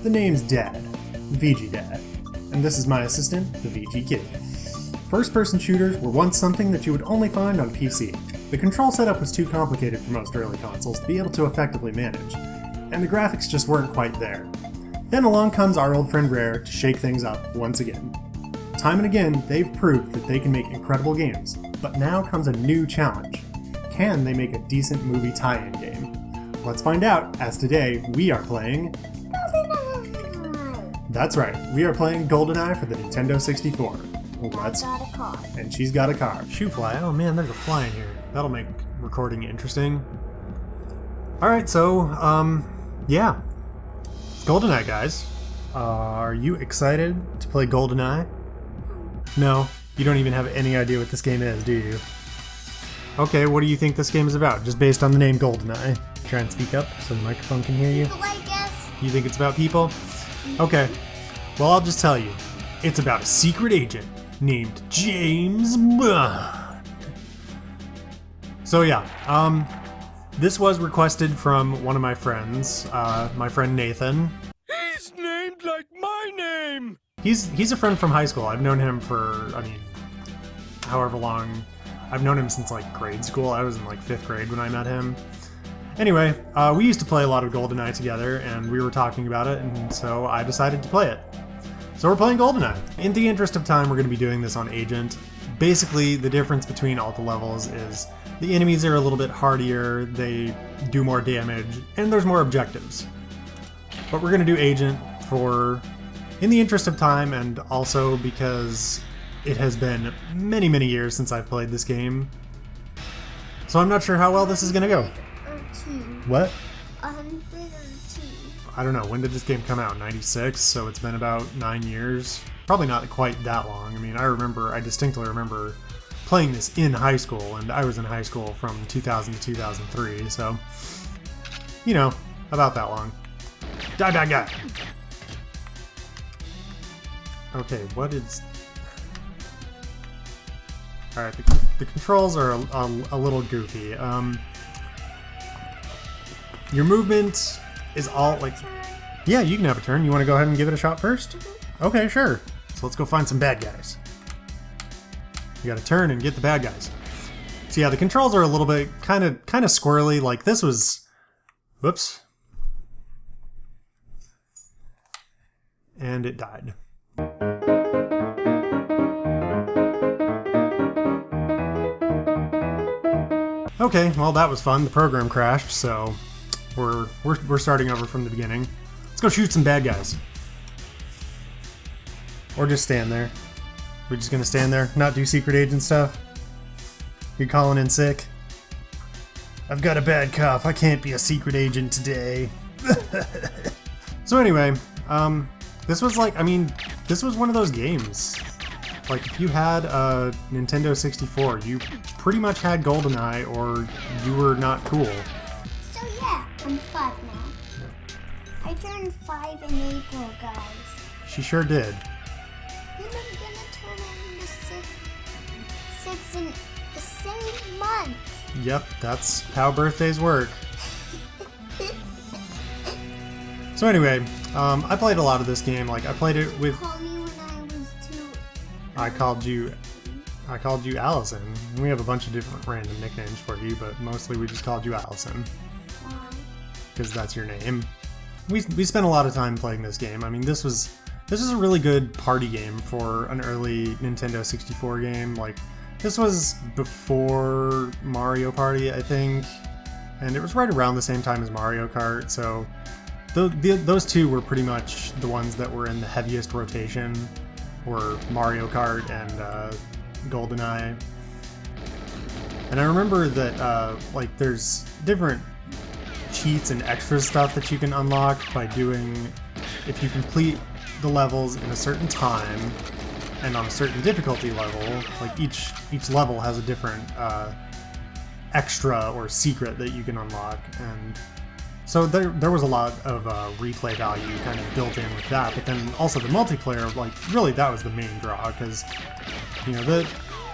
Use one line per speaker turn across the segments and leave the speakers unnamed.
The name's Dad, VG Dad, and this is my assistant, the VG Kid. First-person shooters were once something that you would only find on PC. The control setup was too complicated for most early consoles to be able to effectively manage, and the graphics just weren't quite there. Then along comes our old friend Rare to shake things up once again. Time and again, they've proved that they can make incredible games, but now comes a new challenge. Can they make a decent movie tie-in game? Let's find out, as today we are playing...
GoldenEye!
That's right, we are playing GoldenEye for the Nintendo 64.
I've got a car.
And she's got a car. Shoe fly, oh man, there's a fly in here. That'll make recording interesting. Alright, so, yeah. GoldenEye, guys. Are you excited to play GoldenEye? No, you don't even have any idea what this game is, do you? Okay, what do you think this game is about, just based on the name GoldenEye? Try and speak up so the microphone can hear you.
People, I guess.
You think it's about people? Okay, well I'll just tell you. It's about a secret agent named James Bond. So yeah, this was requested from one of my friends, my friend Nathan.
He's named like my name!
He's a friend from high school. I've known him for, however long. I've known him since like grade school. I was in like 5th grade when I met him. Anyway, we used to play a lot of GoldenEye together, and we were talking about it, and so I decided to play it. So we're playing GoldenEye. In the interest of time, we're going to be doing this on Agent. Basically, the difference between all the levels is the enemies are a little bit hardier, they do more damage, and there's more objectives. But we're going to do Agent in the interest of time, and also because it has been many, many years since I've played this game. So I'm not sure how well this is going to go. What?
102.
I don't know, when did this game come out? 96, so it's been about 9 years. Probably not quite that long. I mean, I distinctly remember playing this in high school, and I was in high school from 2000 to 2003, so, you know, about that long. Die, die, die! Okay, what is... Alright, the controls are a little goofy. Your movement is all, like... Yeah, you can have a turn. You want to go ahead and give it a shot first? Okay, sure. So let's go find some bad guys. You gotta turn and get the bad guys. So yeah, the controls are a little bit kind of squirrely. Like, this was... Whoops. And it died. Okay, well that was fun. The program crashed, so we're starting over from the beginning. Let's go shoot some bad guys. Or just stand there. We're just gonna stand there, not do secret agent stuff. You calling in sick? I've got a bad cough. I can't be a secret agent today. So anyway, this was like, this was one of those games. Like, if you had a Nintendo 64, you pretty much had GoldenEye, or you were not cool.
So yeah, I'm 5 now. I turned 5 in April, guys.
She sure did.
And I'm gonna turn on the 6 in the same month.
Yep, that's how birthdays work. So anyway, I played a lot of this game. Like, I played it with...
Call me when I was 2.
I called you Allison. We have a bunch of different random nicknames for you, but mostly we just called you Allison.
Why?
Because that's your name. We spent a lot of time playing this game. I mean, this was a really good party game for an early Nintendo 64 game. Like, this was before Mario Party, I think, and it was right around the same time as Mario Kart, so those two were pretty much the ones that were in the heaviest rotation, were Mario Kart and GoldenEye. And I remember that like, there's different cheats and extra stuff that you can unlock by doing, if you complete the levels in a certain time and on a certain difficulty level, like each level has a different extra or secret that you can unlock, and so there was a lot of replay value kind of built in with that. But then also the multiplayer, like, really that was the main draw, because, you know, the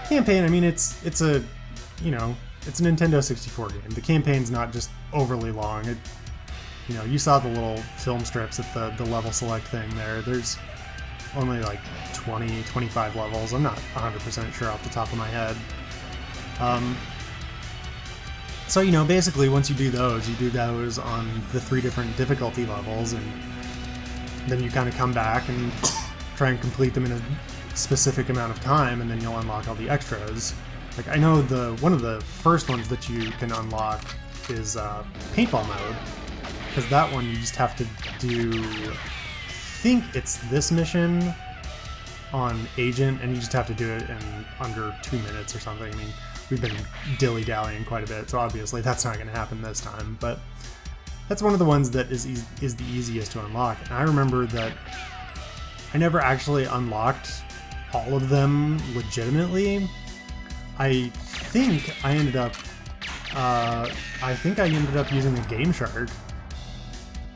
campaign, I mean, it's a, you know, it's a Nintendo 64 game. The campaign's not just overly long. You know, you saw the little film strips at the level select thing there. There's only like 20, 25 levels. I'm not 100% sure off the top of my head. So, you know, basically once you do those on the 3 different difficulty levels, and then you kind of come back and try and complete them in a specific amount of time, and then you'll unlock all the extras. Like, I know one of the first ones that you can unlock is paintball mode, because that one you just have to do, I think it's this mission on Agent, and you just have to do it in under 2 minutes or something. I mean, we've been dilly-dallying quite a bit, so obviously that's not going to happen this time, but that's one of the ones that is the easiest to unlock. And I remember that I never actually unlocked all of them legitimately. I think I ended up using the Game Shark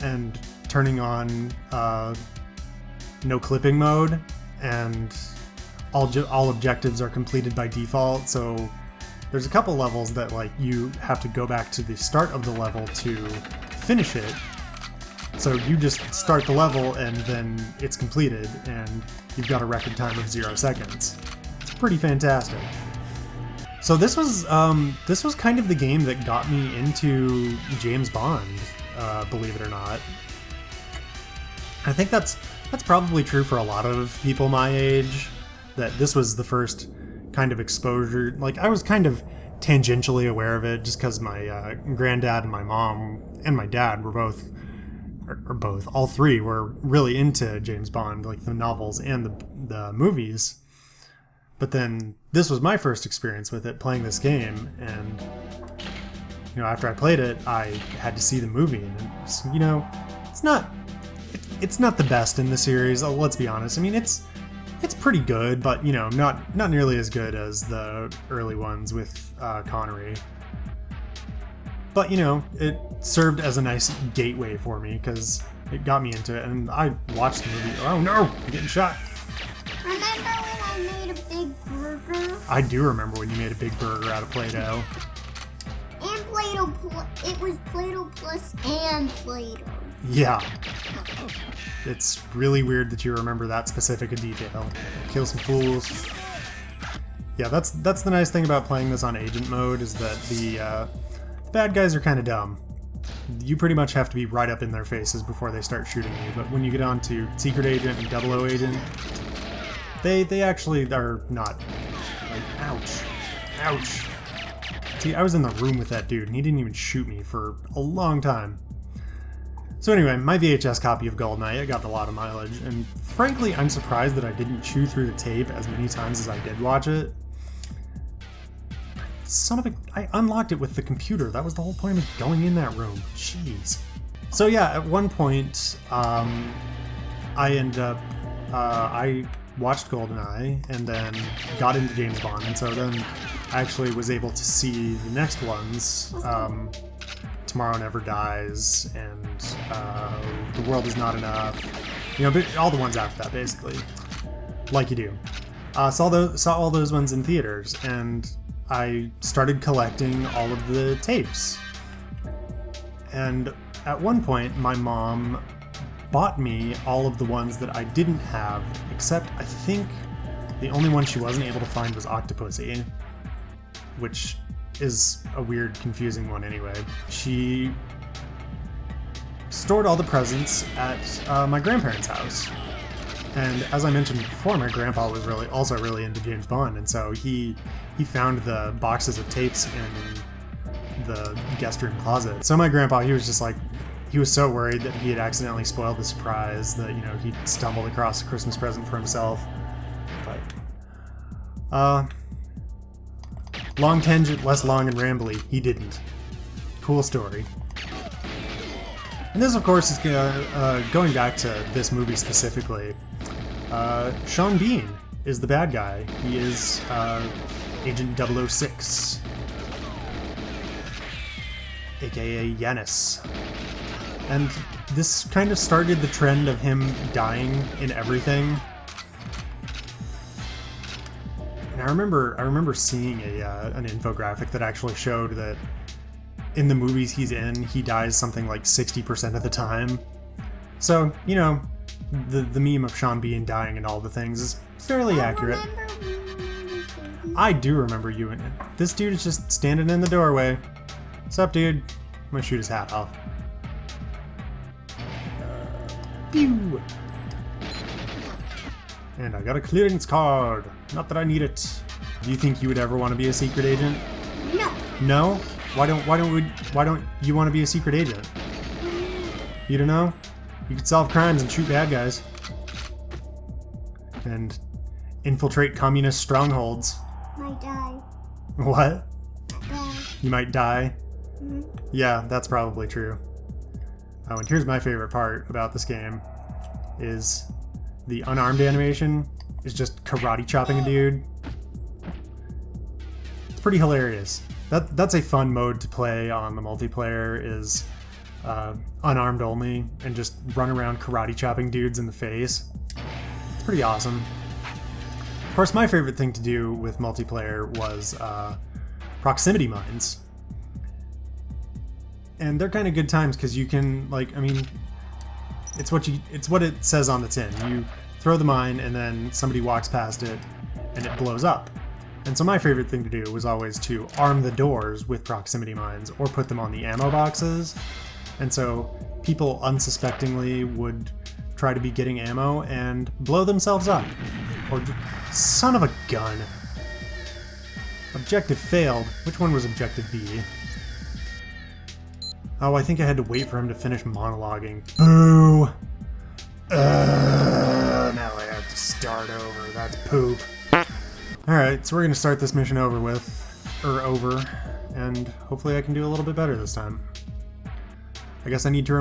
and turning on no clipping mode, and all objectives are completed by default. So there's a couple levels that like you have to go back to the start of the level to finish it. So you just start the level and then it's completed, and you've got a record time of 0 seconds. It's pretty fantastic. So this was kind of the game that got me into James Bond, believe it or not. I think that's probably true for a lot of people my age, that this was the first kind of exposure. Like, I was kind of tangentially aware of it just because my granddad and my mom and my dad were all three were really into James Bond, like the novels and the movies. But then this was my first experience with it, playing this game, and you know, after I played it, I had to see the movie, and it's, you know, it's not the best in the series. Oh, let's be honest. I mean, it's pretty good, but you know, not nearly as good as the early ones with Connery. But you know, it served as a nice gateway for me because it got me into it, and I watched the movie. Oh no, I'm getting shot.
Remember when I made a big burger?
I do remember when you made a big burger out of Play-Doh.
And Play-Doh, it was Play-Doh Plus and Play-Doh.
Yeah. It's really weird that you remember that specific a detail. Kill some fools. Yeah, that's the nice thing about playing this on Agent mode, is that the bad guys are kind of dumb. You pretty much have to be right up in their faces before they start shooting you, but when you get on to Secret Agent and 00 Agent, they actually are not. Like, ouch. Ouch. See, I was in the room with that dude, and he didn't even shoot me for a long time. So anyway, my VHS copy of GoldenEye, it got a lot of mileage, and frankly, I'm surprised that I didn't chew through the tape as many times as I did watch it. Son of a... I unlocked it with the computer. That was the whole point of going in that room. Jeez. So yeah, at one point, I ended up... I watched GoldenEye, and then got into James Bond, and so then I actually was able to see the next ones. Tomorrow Never Dies, and The World Is Not Enough. You know, but all the ones after that, basically. Like you do. Saw all those ones in theaters, and I started collecting all of the tapes. And at one point, my mom bought me all of the ones that I didn't have, except I think the only one she wasn't able to find was Octopussy, which is a weird, confusing one anyway. She stored all the presents at my grandparents' house. And as I mentioned before, my grandpa was also really into James Bond, and so he found the boxes of tapes in the guest room closet. So my grandpa, he was just like, he was so worried that he had accidentally spoiled the surprise that, you know, he stumbled across a Christmas present for himself. But, long tangent, less long and rambly, he didn't. Cool story. And this, of course, is going back to this movie specifically. Sean Bean is the bad guy. He is Agent 006, aka Yanis. And this kind of started the trend of him dying in everything. And I remember seeing an infographic that actually showed that in the movies he's in, he dies something like 60% of the time. So, you know, the meme of Sean Bean dying and all the things is fairly accurate. I do remember you in it. This dude is just standing in the doorway. What's up, dude? I'm gonna shoot his hat off. Pew! And I got a clearance card. Not that I need it. Do you think you would ever want to be a secret agent?
No.
No? Why don't you want to be a secret agent? You don't know? You could solve crimes and shoot bad guys. And infiltrate communist strongholds.
Might die.
What?
Yeah.
You might die?
Mhm.
Yeah, that's probably true. Oh, and here's my favorite part about this game is the unarmed animation is just karate chopping a dude. It's pretty hilarious. That's a fun mode to play on the multiplayer is unarmed only and just run around karate chopping dudes in the face. It's pretty awesome. Of course, my favorite thing to do with multiplayer was proximity mines. And they're kind of good times because you can, like, I mean, it's what it says on the tin. You throw the mine and then somebody walks past it and it blows up. And so my favorite thing to do was always to arm the doors with proximity mines or put them on the ammo boxes. And so people unsuspectingly would try to be getting ammo and blow themselves up. Or son of a gun. Objective failed. Which one was objective B? Oh, I think I had to wait for him to finish monologuing. Boo! Now I have to start over. That's poop. Alright, so we're gonna start this mission over, and hopefully I can do a little bit better this time. I guess I need to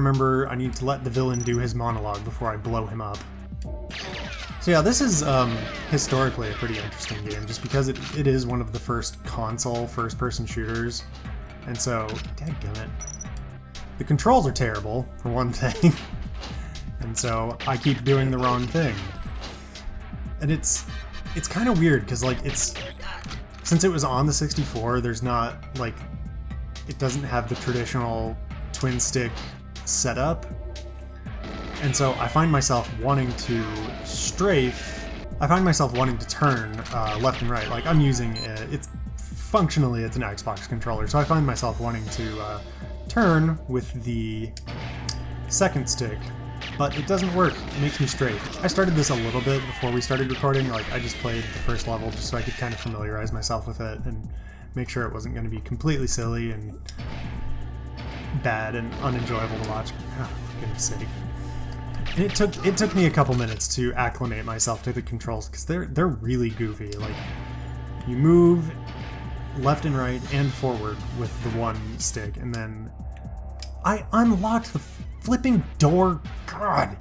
let the villain do his monologue before I blow him up. So yeah, this is historically a pretty interesting game, just because it is one of the first console first-person shooters, and so, dadgummit. The controls are terrible, for one thing, and so I keep doing the wrong thing. And it's kind of weird, because, like, since it was on the 64, there's not, like, it doesn't have the traditional twin-stick setup, and so I find myself wanting to turn left and right. Like, I'm using it's functionally it's an Xbox controller, so I find myself wanting to turn with the second stick, but it doesn't work. It makes me strafe. I started this a little bit before we started recording. Like, I just played the first level just so I could kind of familiarize myself with it and make sure it wasn't going to be completely silly and bad and unenjoyable to watch. Oh, for goodness sake. And it took me a couple minutes to acclimate myself to the controls because they're really goofy. Like, you move left and right and forward with the one stick, and then I unlocked the flipping door. God!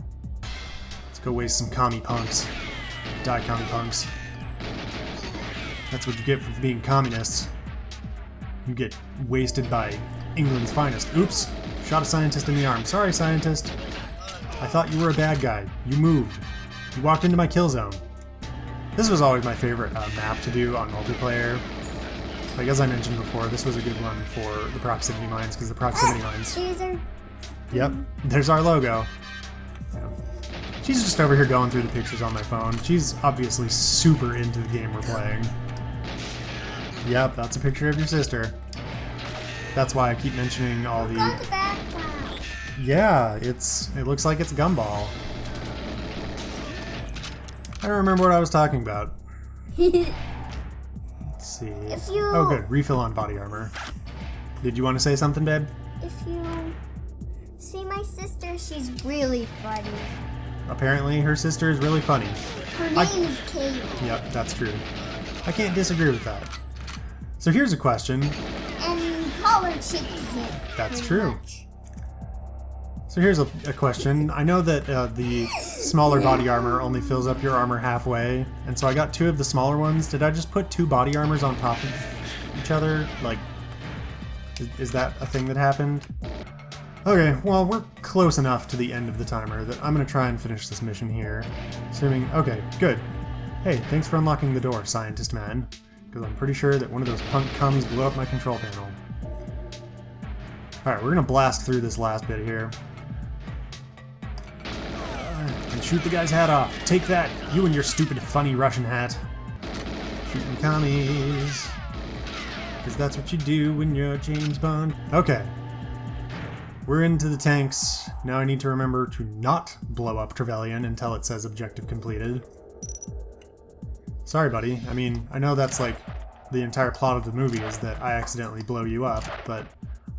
Let's go waste some commie punks. Die, commie punks. That's what you get for being communists. You get wasted by England's finest. Oops! Shot a scientist in the arm. Sorry, scientist. I thought you were a bad guy. You moved. You walked into my kill zone. This was always my favorite map to do on multiplayer. Like, as I mentioned before, this was a good one for the proximity mines, because the proximity mines... Yep, there's our logo. Yeah. She's just over here going through the pictures on my phone. She's obviously super into the game we're playing. Yep, that's a picture of your sister. That's why I keep mentioning all the... Yeah, it looks like it's a gumball. I don't remember what I was talking about. Let's see. Oh good, refill on body armor. Did you want to say something, babe?
If you see my sister, she's really funny.
Apparently her sister is really funny.
Her name is Kate.
Yep, that's true. I can't disagree with that. So here's a question.
And we call her Chicky.
That's true. Much. So here's a question. I know that the smaller body armor only fills up your armor halfway, and so I got 2 of the smaller ones. Did I just put 2 body armors on top of each other? Like, is that a thing that happened? Okay, well, we're close enough to the end of the timer that I'm going to try and finish this mission here. Assuming, okay, good. Hey, thanks for unlocking the door, scientist man. Because I'm pretty sure that one of those punk cums blew up my control panel. Alright, we're gonna blast through this last bit here. And shoot the guy's hat off. Take that, you and your stupid funny Russian hat. Shooting commies. Because that's what you do when you're James Bond. Okay. We're into the tanks. Now I need to remember to not blow up Trevelyan until it says objective completed. Sorry, buddy. I mean, I know that's like the entire plot of the movie is that I accidentally blow you up, but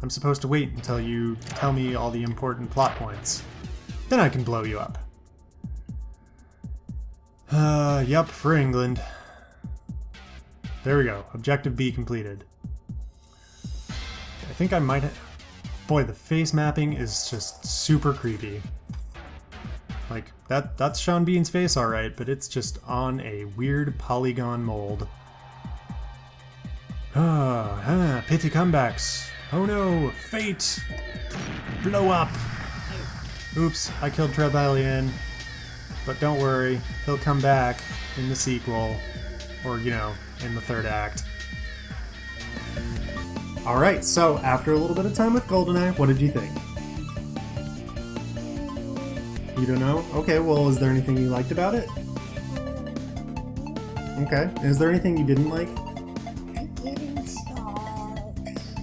I'm supposed to wait until you tell me all the important plot points. Then I can blow you up. Yup, for England. There we go. Objective B completed. I think I might have... Boy, the face mapping is just super creepy. Like, that's Sean Bean's face alright, but it's just on a weird polygon mold. Pity comebacks. Oh no, fate! Blow up! Oops, I killed Trevelyan. But don't worry, he'll come back in the sequel. Or, you know, in the third act. Alright, so after a little bit of time with GoldenEye, what did you think? You don't know? Okay, well, is there anything you liked about it? Okay, is there anything you didn't like?
I didn't start.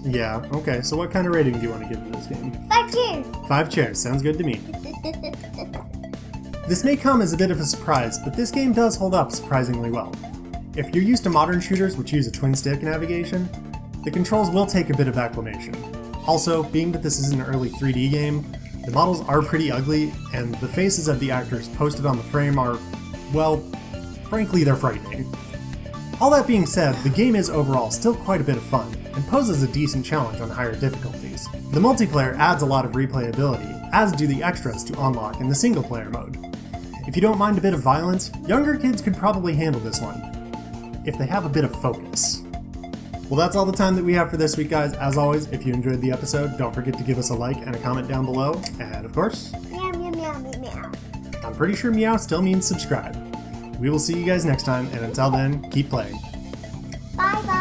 Yeah, okay, so what kind of rating do you want to give to this game?
5 cheers!
5 chairs, sounds good to me. This may come as a bit of a surprise, but this game does hold up surprisingly well. If you're used to modern shooters which use a twin-stick navigation, the controls will take a bit of acclimation. Also, being that this is an early 3D game, the models are pretty ugly, and the faces of the actors posted on the frame are, well, frankly, they're frightening. All that being said, the game is overall still quite a bit of fun, and poses a decent challenge on higher difficulties. The multiplayer adds a lot of replayability, as do the extras to unlock in the single-player mode. If you don't mind a bit of violence, younger kids could probably handle this one, if they have a bit of focus. Well, that's all the time that we have for this week, guys. As always, if you enjoyed the episode, don't forget to give us a like and a comment down below. And of course,
Meow, meow, meow, meow, meow.
I'm pretty sure meow still means subscribe. We will see you guys next time, and until then, keep playing.
Bye, bye.